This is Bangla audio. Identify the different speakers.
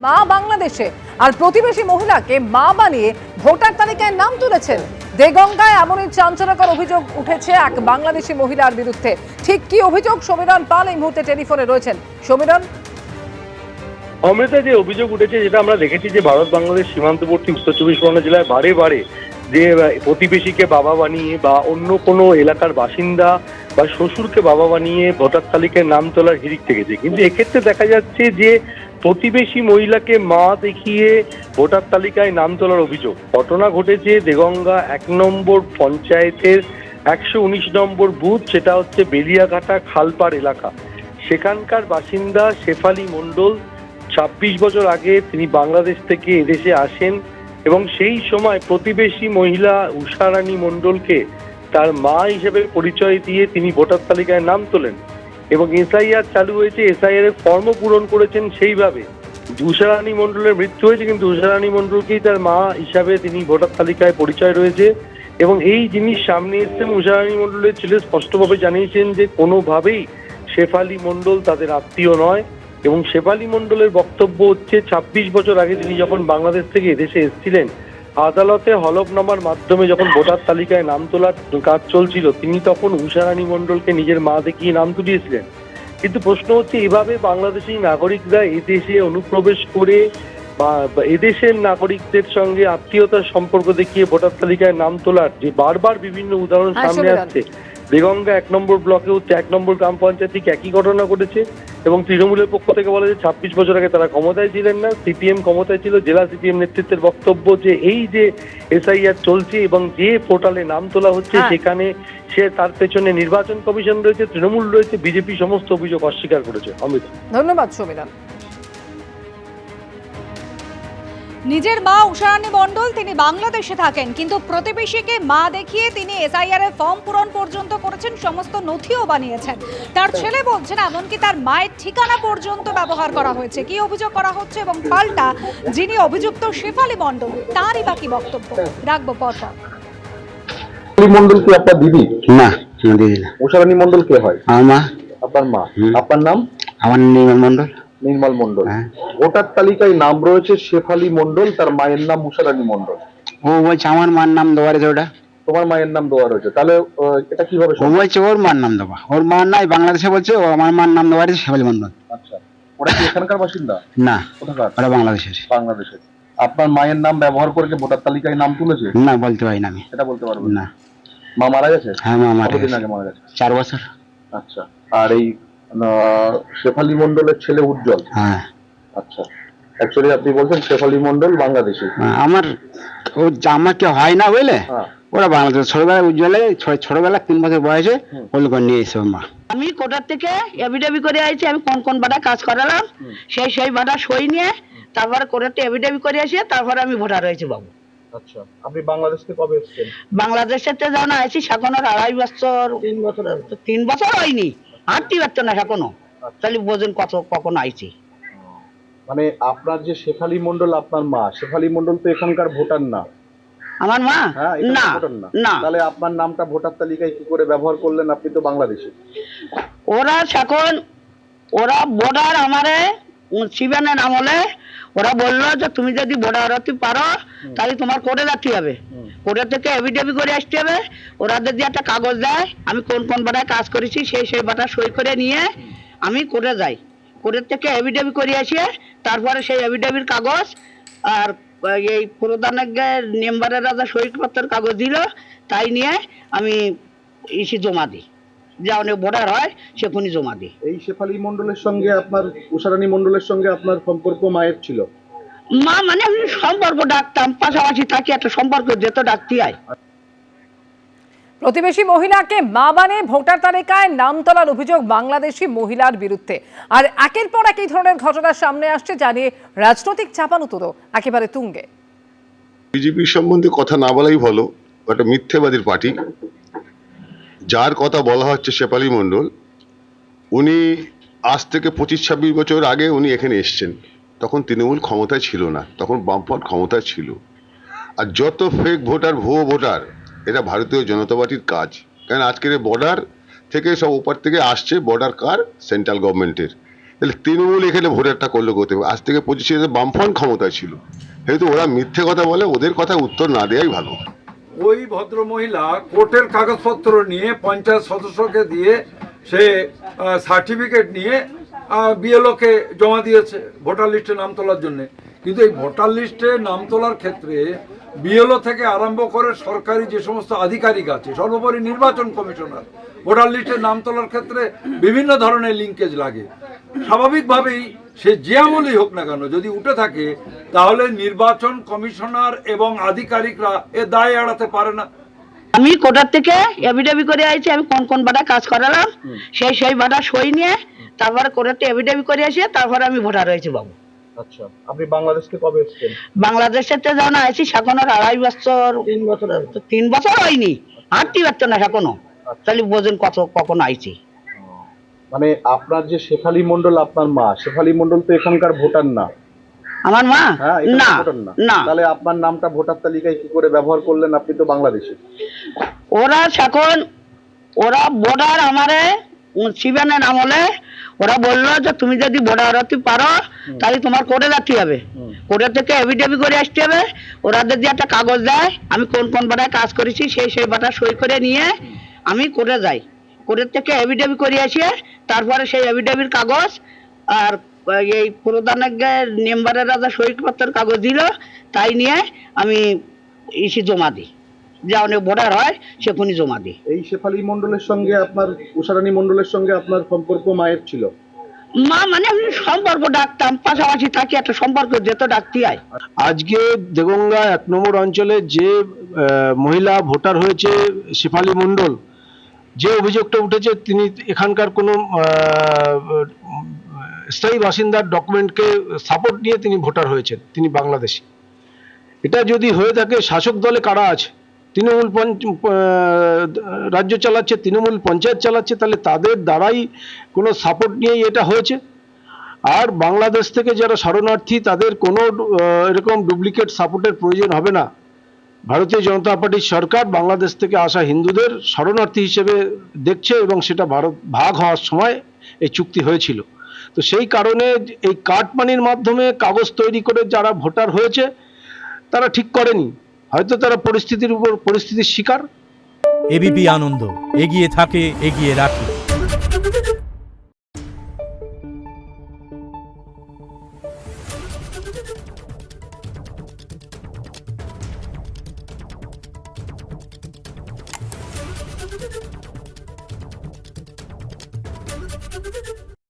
Speaker 1: মা বাংলাদেশে আর প্রতিবেশী মহিলাকে মা বানিয়ে ভোটার তালিকায় নাম তুলেছেন। দেগঙ্গায় এমনই চাঞ্চল্যকর অভিযোগ উঠেছে এক বাংলাদেশি মহিলার বিরুদ্ধে। ঠিক কি অভিযোগ, সমীরণ পাল এই মুহূর্তে টেলিফোনে রয়েছেন। সমীরণ,
Speaker 2: অমৃতা, যে অভিযোগ উঠেছে যেটা আমরা দেখেছি যে ভারত বাংলাদেশ সীমান্তবর্তী উত্তর চব্বিশ পরগনা জেলায় বারে বারে যে প্রতিবেশীকে বাবা বানিয়ে বা অন্য কোনো এলাকার বাসিন্দা বা শ্বশুরকে বাবা বানিয়ে ভোটার তালিকায় নাম তোলার হিড়িক থেকেছে, কিন্তু এক্ষেত্রে দেখা যাচ্ছে যে প্রতিবেশী মহিলাকে মা দেখিয়ে ভোটার তালিকায় নাম তোলার অভিযোগ। ঘটনা ঘটেছে দেগঙ্গা 1 নম্বর পঞ্চায়েতের 119 নম্বর বুথ, সেটা হচ্ছে বেলিয়াঘাটা খালপাড় এলাকা। সেখানকার বাসিন্দা শেফালি মণ্ডল 26 বছর আগে তিনি বাংলাদেশ থেকে এদেশে আসেন এবং সেই সময় প্রতিবেশী মহিলা উষারানী মণ্ডলকে তার মা হিসেবে পরিচয় দিয়ে তিনি ভোটার তালিকায় নাম তোলেন এবং এসআইআর চালু হয়েছে, এসআইআর এর ফর্মও পূরণ করেছেন সেইভাবে। উষারানী মণ্ডলের মৃত্যু হয়েছে কিন্তু উষারানী মণ্ডলকেই তার মা হিসাবে তিনি ভোটার তালিকায় পরিচয় রয়েছে এবং এই জিনিস সামনে এসছে। উষারানী মণ্ডলের ছেলে স্পষ্টভাবে জানিয়েছেন যে কোনোভাবেই শেফালি মণ্ডল তাদের আত্মীয় নয় এবং শেফালি মণ্ডলের বক্তব্য হচ্ছে 26 বছর আগে তিনি যখন বাংলাদেশ থেকে এদেশে এসেছিলেন, আদালতে হলফনামার মাধ্যমে যখন ভোটার তালিকায় নাম তোলার কাজ চলছিল, তিনি তখন উষারানী মণ্ডলকে নিজের মা দেখিয়ে নাম তুলিয়েছিলেন। কিন্তু প্রশ্ন হচ্ছে, এভাবে বাংলাদেশি নাগরিকরা এদেশে অনুপ্রবেশ করে বা এদেশের নাগরিকদের সঙ্গে আত্মীয়তার সম্পর্ক দেখিয়ে ভোটার তালিকায় নাম তোলার যে বারবার বিভিন্ন উদাহরণ সামনে আসছে। দেগঙ্গা 1 নম্বর ব্লকেও 1 নম্বর গ্রাম পঞ্চায়েত থেকে একই ঘটনা ঘটেছে এবং তৃণমূলের পক্ষ থেকে বলা যায় 26 বছর আগে তারা ক্ষমতায় ছিলেন না, সিপিএম ক্ষমতায় ছিল। জেলা সিপিএম নেতৃত্বের বক্তব্য যে এই যে এসআইআর চলছে এবং যে পোর্টালে নাম তোলা হচ্ছে সেখানে তার পেছনে নির্বাচন কমিশন রয়েছে, তৃণমূল রয়েছে, বিজেপি সমস্ত অভিযোগ অস্বীকার করেছে। অমিত,
Speaker 1: ধন্যবাদ সমীরণ।
Speaker 3: নিজের মা উষারানী মণ্ডল তিনি বাংলাদেশে থাকেন, কিন্তু প্রতিবেশীকে মা দেখিয়ে তিনি এসআইআর এর ফর্ম পূরণ পর্যন্ত করেছেন, সমস্ত নথিও বানিয়েছেন। তার ছেলে বলছেন এমনকি তার মায়ের ঠিকানা পর্যন্ত ব্যবহার করা হয়েছে। কি অভিযোগ করা হচ্ছে এবং পাল্টা যিনি অভিযুক্ত শেফালি মণ্ডল তারই বাকি বক্তব্য রাখবো পরপর।
Speaker 4: মন্ডল কি আপনার দিদি?
Speaker 5: না, দিদি না।
Speaker 4: উষারানী মন্ডল কে হয়?
Speaker 5: আমার মা।
Speaker 4: আপনার মা। আপনার নাম?
Speaker 5: আমার নির্মল মন্ডল।
Speaker 4: নির্মল মন্ডল।
Speaker 5: হ্যাঁ।
Speaker 4: ভোটার তালিকায় নাম রয়েছে শেফালি মন্ডল, তার মায়ের নাম উষারানী মন্ডল।
Speaker 5: ও বলছে আমার মার নাম দেওয়া রয়েছে, ওটা
Speaker 4: তোমার মায়ের নাম দেওয়া রয়েছে, তাহলে এটা কিভাবে
Speaker 5: ও
Speaker 4: সম্ভব?
Speaker 5: বলছে ওর মার নাম দেওয়া, ওর মার নাই, বাংলাদেশে বলছে ও আমার মার নাম দেওয়া রয়েছে শেফালি মন্ডল।
Speaker 4: আচ্ছা, ওরা কি এখানকার বাসিন্দা?
Speaker 5: না,
Speaker 4: কোথাকার?
Speaker 5: ওরা বাংলাদেশের।
Speaker 4: বাংলাদেশের। আপনার মায়ের নাম ব্যবহার করে ভোটার তালিকায় নাম তুলেছে?
Speaker 5: না, বলতে পারি না আমি।
Speaker 4: এটা বলতে পারবেন
Speaker 5: না।
Speaker 4: মা মারা গেছে?
Speaker 5: হ্যাঁ, মা মারা
Speaker 4: কতদিন
Speaker 5: গেছে।
Speaker 4: আগে মারা গেছে?
Speaker 5: 4 বছর।
Speaker 4: আচ্ছা, আর এই শেফালি মন্ডলের ছেলে উজ্জ্বল?
Speaker 5: হ্যাঁ।
Speaker 4: আচ্ছা, অ্যাকচুয়ালি আপনি বলছেন শেফালি মন্ডল বাংলাদেশি।
Speaker 5: আমার ও আমাকে হয় না বুঝলে,
Speaker 4: হ্যাঁ।
Speaker 5: ওরা বাংলাদেশ। ছোটবেলায় উজ্জ্বলে ছোটবেলা 3 বছর বয়সে ওগুলো করে নিয়ে এসে ওর মা।
Speaker 6: আমি কোটার থেকে এভিডেভি করে আইছি, আমি কোন কোন বাটা কাজ করালাম সেই বাটা সই নিয়ে তারপরে কোটাতে এভিডেভি করে আসে, তারপরে আমি ভোটার হয়েছি বাবু।
Speaker 4: আচ্ছা, আপনি বাংলাদেশ থেকে কবে এসেছেন?
Speaker 6: বাংলাদেশের থেকে যখন আইছি সেখনো 2.5 বছর 3 বছর হয়নি, হাঁটতে পারতো না সেখনো। তাহলে বোঝেন কখন আইছি।
Speaker 4: মানে আপনার যে শেফালি মন্ডল, আপনার মা শেফালি মন্ডল তো এখানকার ভোটার না?
Speaker 6: আমার মা
Speaker 4: হ্যাঁ,
Speaker 6: না
Speaker 4: ভোটার না।
Speaker 6: না।
Speaker 4: তাহলে আপনার নামটা ভোটার তালিকায় কি করে ব্যবহার করলেন? আপনি তো বাংলাদেশি।
Speaker 6: ওরা এখন ওরা ভোটার আমারে শিবানের আমলে ওরা বললো যে তুমি যদি ভোটার হতে পারো তাহলে তোমার কোর্টে যেতে হবে, কোর্টে থেকে এভিডেভিট করে আসতে হবে। ওরা যদি একটা কাগজ দেয় আমি কোন কোন বাটায় কাজ করেছি সেই বাটা সই করে নিয়ে আমি কোর্টে যাই, কোর্টের থেকে এভিডেভিট করে আসিয়ে তারপরে সেই এভিডেভিট কাগজ আর এই প্রধানের মেম্বারের রাজা সইপত্রের কাগজ দিল, তাই নিয়ে আমি ইসি জমা দিই, যা অনেক ভোটার হয় সেখানে জমা দিই।
Speaker 4: এই শেফালি মন্ডলের সঙ্গে আপনার উষারানী মন্ডলের সঙ্গে আপনার সম্পর্ক মায়ের ছিল?
Speaker 6: মা মানে আমি সম্পর্ক ডাকতাম, পাশাপাশি থাকি, একটা সম্পর্ক যেত ডাকতে হয়।
Speaker 1: প্রতিবেশী মহিলাকে মা বানিয়ে ভোটার তালিকায় নাম তোলার অভিযোগ বাংলাদেশি মহিলার বিরুদ্ধে। আর একের পর এক এই ধরনের ঘটনা সামনে আসছে, জানিয়ে রাজনৈতিক চাপানুতোরও একেবারে তুঙ্গে।
Speaker 7: বিজেপি সম্বন্ধে কথা না বলাই ভালো, একটা মিথ্যেবাদীর পার্টি। যার কথা বলা হচ্ছে শেফালি মণ্ডল, উনি আজ থেকে 25-26 বছর আগে উনি এখানে এসছেন, তখন তৃণমূল ক্ষমতায় ছিল না, তখন বামফ্রন্ট ক্ষমতায় ছিল। আর যত ফেক ভোটার, ভুয়ো ভোটার, এটা ভারতীয় জনতা পার্টির কাজ। কারণ আজকের বর্ডার থেকে সব ওপার থেকে আসছে, বর্ডার কার? সেন্ট্রাল গভর্নমেন্টের। তাহলে তৃণমূল এখানে ভোটারটা করলো করতে আজ থেকে 25 বামফ্রন্ট ক্ষমতায় ছিল, যেহেতু ওরা মিথ্যে কথা বলে, ওদের কথা উত্তর না দেওয়াই ভালো।
Speaker 8: ওই ভদ্রমহিলা কোর্টের কাগজপত্র নিয়ে পঞ্চায়েত সদস্যকে দিয়ে সে সার্টিফিকেট নিয়ে বিএলওকে জমা দিয়েছে ভোটার লিস্টে নাম তোলার জন্য। কিন্তু এই ভোটার লিস্টে নাম তোলার ক্ষেত্রে বিএলও থেকে আরম্ভ করে সরকারি যে সমস্ত আধিকারিক আছে, সর্বোপরি নির্বাচন কমিশনার, ভোটার লিস্টে নাম তোলার ক্ষেত্রে বিভিন্ন ধরনের লিঙ্কেজ লাগে। স্বাভাবিকভাবেই সে যে আমলই হোক না কেন, যদি উঠে থাকে তাহলে নির্বাচন কমিশনার এবং আধিকারিকরা এ দায় এড়াতে পারে না।
Speaker 6: আমি কোটার থেকে এভিডেভিট করে আইছি, আমি কোন কোন বাটা কাজ করালাম সেই বাটা সই নিয়ে তারপরে কোটাতে এভিডেভিট করে আসি, তারপরে আমি ভোটার হয়েছি বাবু।
Speaker 4: আচ্ছা, আপনি বাংলাদেশকে কবে এসেছেন?
Speaker 6: বাংলাদেশের তো জানা আইছি এখন আর 2.5 বছর 3 বছর হয়নি, হাঁটতে পারতো না এখনো। তাহলে বোঝেন কখন আইছি।
Speaker 4: মানে আপনার যে শেফালী মণ্ডল আপনার মা, শেফালী মণ্ডল তো এখানকার ভোটার না।
Speaker 6: আমার মা
Speaker 4: হ্যাঁ,
Speaker 6: না
Speaker 4: ভোটার না।
Speaker 6: না।
Speaker 4: তাহলে আপনার নামটা ভোটার তালিকায় কি করে ব্যবহার করলেন? আপনি তো বাংলাদেশি।
Speaker 6: ওরা ভোটার আমারে শিবানের আমলে ওরা বললো যে তুমি যদি ভোটার হতে পারো তাহলে তোমার কোর্টে যেতে হবে, কোর্টে থেকে এভিডেভিট করে আসতে হবে। ওরা যদি একটা কাগজ দেয় আমি কোন কোন বাটায় কাজ করেছি সেই বাটা সই করে নিয়ে আমি কোর্টে যাই, কোর্টের থেকে এভিডেভিট করে আসি, তারপরে সেই এভিডেভিট কাগজ আর এই প্রধানের মেম্বারের রাজা সইপত্রের কাগজ দিল, তাই নিয়ে আমি ইসি জমা দিই, যা অনেক ভোটার হয় সেখানে জমা দিই।
Speaker 4: এই শেফালী মণ্ডলের সঙ্গে আপনার, উষারানী মণ্ডলের সঙ্গে আপনার সম্পর্ক মায়ের ছিল?
Speaker 6: মা মানে আমি সম্পর্ক ডাকতাম, পাশাপাশি থাকি, একটা সম্পর্ক যেত ডাকতে হয়।
Speaker 9: আজকে দেগঙ্গা 1 নম্বর অঞ্চলে যে মহিলা ভোটার হয়েছে শেফালী মণ্ডল, যে অভিযোগটা উঠেছে তিনি এখানকার কোনো স্থায়ী বাসিন্দার ডকুমেন্টকে সাপোর্ট নিয়ে তিনি ভোটার হয়েছেন, তিনি বাংলাদেশি। এটা যদি হয়ে থাকে, শাসক দলে কারা আছে, তৃণমূল রাজ্য চালাচ্ছে, তৃণমূল পঞ্চায়েত চালাচ্ছে, তাহলে তাদের দ্বারাই কোনো সাপোর্ট নিয়েই এটা হয়েছে। আর বাংলাদেশ থেকে যারা শরণার্থী তাদের কোনো এরকম ডুপ্লিকেট সাপোর্টের প্রয়োজন হবে না। ভারতীয় জনতা পার্টির সরকার বাংলাদেশ থেকে আসা হিন্দুদের শরণার্থী হিসেবে দেখছে এবং সেটা ভারত ভাগ হওয়ার সময় এই চুক্তি হয়েছিল। তো সেই কারণে এই কাটমানির মাধ্যমে কাগজ তৈরি করে যারা ভোটার হয়েছে তারা ঠিক করেনি, হয়তো তারা পরিস্থিতির শিকার।
Speaker 10: এবিপি আনন্দ, এগিয়ে থাকে, এগিয়ে রাখে।